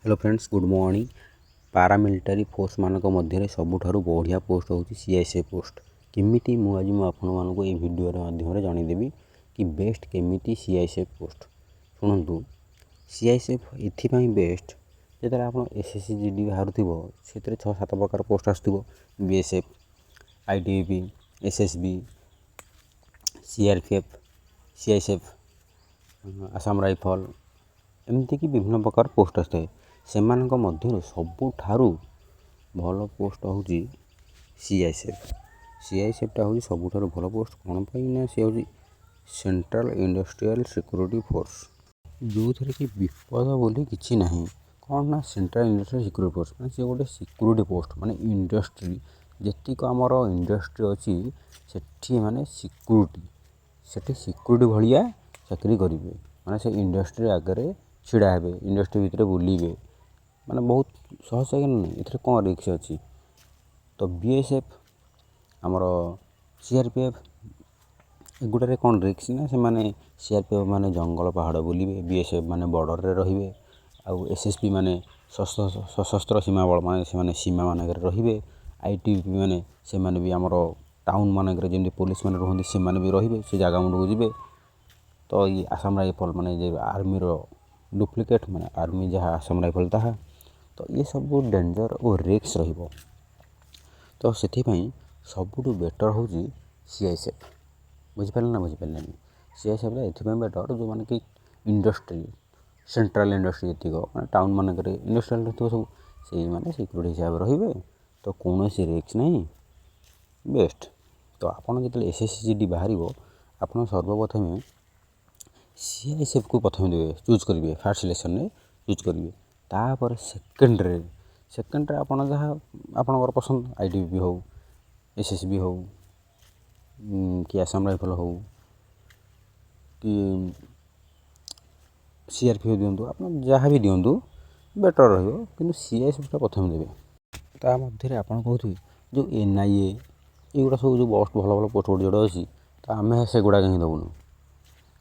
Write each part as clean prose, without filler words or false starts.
Hello friends, good morning. Paramilitary force मानक मध्य सबुठारु बढ़िया पोस्ट होची सीआईएसएफ पोस्ट। केमिति मु आज आपको ये वीडियो माध्यम जनईदेवी कि बेस्ट केमिति सीआईएसएफ पोस्ट। शुणु, सीआईएसएफ ये बेस्ट जो आप एसएससी जीडी बाहर से 6-7 प्रकार पोस्ट आसो। BSF, ITBP, SSB, CRPF, CISF, Assam rifle, एमती कि विभिन्न प्रकार पोस्ट आसता है। सेमानक मध्य सबुठारु भल पोस्ट हूँ सीआईएसएफ। सीआईएसएफटा हूँ सबुठारु भल पोस्ट कौन पाई सी हूँ सेंट्रल इंडस्ट्रियल सिक्योरिटी फोर्स, जो थे कि विपद बोली किसी ना कौन ना सेंट्रल इंडस्ट्रियल सिक्योरिटी फोर्स मैंने सी गोटे सिक्योरिटी पोस्ट माने इंडस्ट्री जीक आमर इंडस्ट्री अच्छी से माने सिक्योरिटी भाया चाकरी करेंगे। माने से इंडस्ट्री आगे छिड़ा हे, इंडस्ट्री भितर बुलिए, माने बहुत सहज कि ना ये कौन रिक्स अच्छी। तो बीएसएफ आमर सीआरपीएफ एगुटारे कौन रिक्स ना से माने सीआरपीएफ माने जंगल पहाड़ बुलिए, बीएसएफ माने बॉर्डर रे रहिबे, आउ एसएसबी माने सशस्त्र सीमा बल माने से माने सीमा मानक रे। आईटीबीपी माने से माने भी आमर टाउन मानक जमी पुलिस मैंने रुहति से माने भी रहिबे, से जगह मुंडक जीवे। तो ये आसाम राइफल माने आर्मी रो डुप्लिकेट माने आर्मी जहाँ आसाम राइफल ताहा। तो ये सब डेंजर और रिक्स रहिबो। तो से सबुठ बेटर हूँ सीआईएसएफ। बुझिपारे ना बुझिपारे सीआईएसएफ ये बेटर जो मैंने कि इंडस्ट्री सेंट्रल इंडस्ट्री जी मैं टाउन मानक इंडस्ट्रियल थी सब से मैंने सिक्योरिटी हिसाब से रे। तो कौन सी रिक्स नहीं, बेस्ट। तो आपड़ जो एसएससी जीडी बाहर आप सर्वप्रथमें सीआईएसएफ को प्रथम देवे चूज करेंगे, फास्ट सिलेक्शन में चूज करेंगे। तापर सेकेंड्रे आप जहाँ आपणकर पसंद आईटीबीपी हो, एसएसबी हो कि आसाम राइफल हो कि सीआरपीएफ दिंतु, आप जहाँ भी दिंतु बेटर रही। सीआईएसएफटा प्रथम देवे। ता मध्य आप कहते जो एनआईए युवा सब जो बस्ट भल भल पोस्ट गोटे जोड़े अच्छी, तो आम से गुड़ा कहीं दबुनु,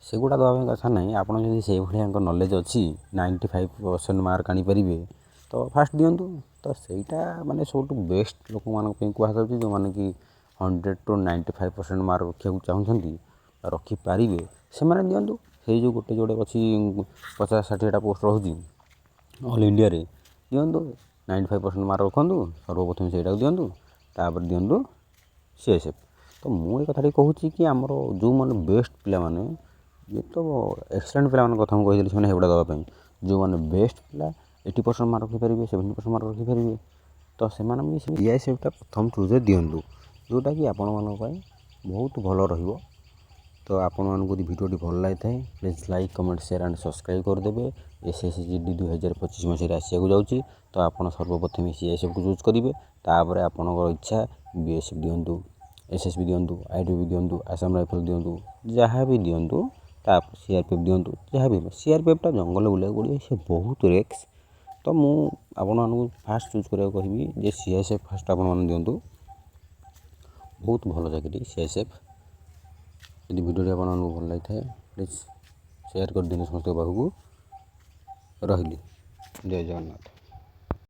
से गुड़ा दवा कथा ना। आपड़ से भाया नॉलेज अच्छी 95% मार्क आनीपारे तो फास्ट दिंतु। तो सहीटा माने सब बेस्ट लोक मान कहु जो मैंने कि 100 to 95% मार्क रखा चाहते रखिपारे से मैंने दिंतु। से जो गोटे जोड़े अच्छी 50-60टा पोस्ट रोचे ऑल इंडिया रे दिंतु। 95% मार्क रखु सर्वप्रथम से दिंतु, तापर दिंतु सीआईएसएफ। तो मुझे कथा कहूँ कि आमर जो मैंने बेस्ट पिला माने ये तो एक्सलेंट पिला कथा मुझे कही से दवाई जो मैंने बेस्ट पिला 80% मार्क रखिपारे, 70% मार्क रखिपारे। तो से सीआईएसएफटा प्रथम चूज दिंतु, जोटा कि आपण मान बहुत भल रही। तो आपण मानक भिडियोटी भल लगी था please like comment share and subscribe करदे। एसएससी जीडी 2025 मसीह आसक जाऊँगी। तो आप सर्वप्रथम सीआईएसएफ को चूज करेंगे, तापर आपणकर इच्छा बीएसएफ दिंतु, एसएसबी दिंतु, आईटीबीपी दिंतु, आसाम राइफल दिंतु, जहाँ भी दिंतु। तापर सीआरपीएफ दिंतु, जहाँ भी सीआरपीएफटा जंगल बुला पड़े से बहुत रिस्क। तो मुझे आपको फास्ट चूज करा कहि सीआईएसएफ फास्ट आपने दिंतु, बहुत भल चाकरी सीआईएसएफ। यदि भिडियो आपको भल लगी था प्लीज शेयर कर दिन समस्त पाखक। रही जय जगन्नाथ।